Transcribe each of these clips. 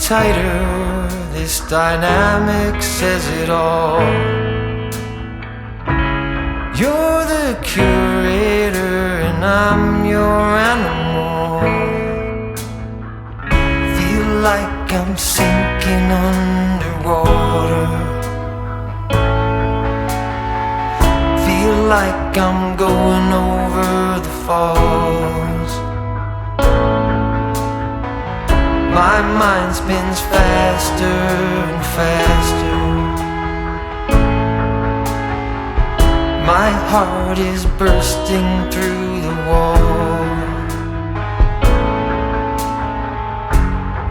tighter, this dynamic says it all. You're the curator and I'm your animal. Feel like I'm sinking underwater. Feel like I'm going over the falls. My mind spins faster and faster. My heart is bursting through the wall.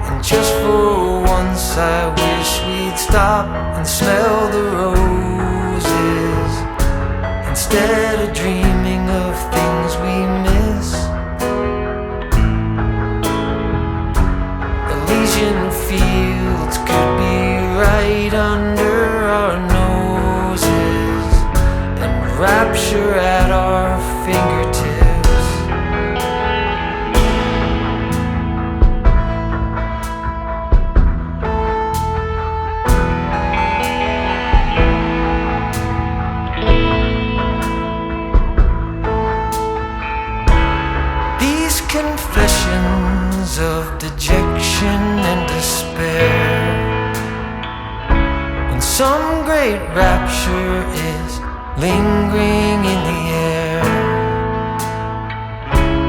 And just for once I wish we'd stop and smell the roses, instead of dreaming of things we miss. Elysian fields could be right under our noses, and rapture at our fingertips. These confessions of dejection and despair, when some great rapture is lingering in the air,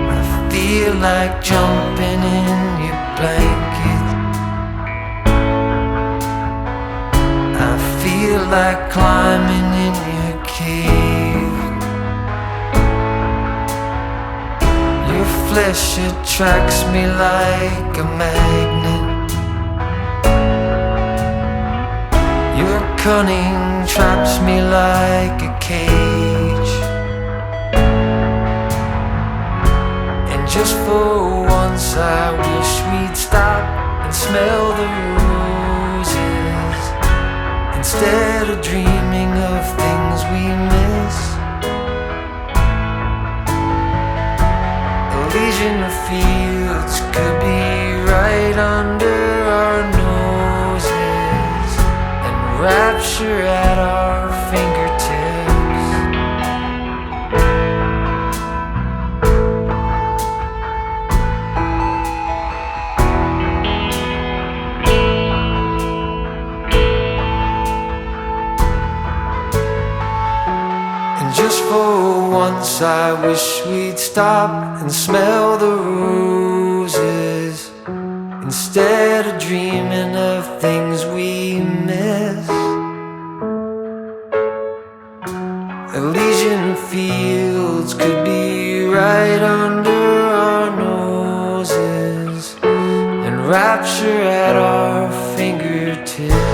I feel like jumping in your blanket. I feel like climbing in your cave. Your flesh attracts me like a magnet. Your cunning traps me like a cage. And just for once I wish we'd stop and smell the roses, instead of dreaming of things we miss. Elysian fields could be right under our noses, and rapture at our fingertips. And just for once I wish we'd stop and smell the roses, instead of dreaming of things we miss. Elysian fields could be right under our noses, and rapture at our fingertips.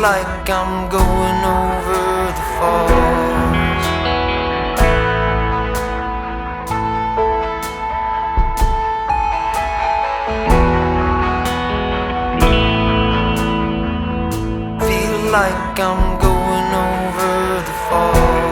Like I'm going over the falls. Feel like I'm going over the falls.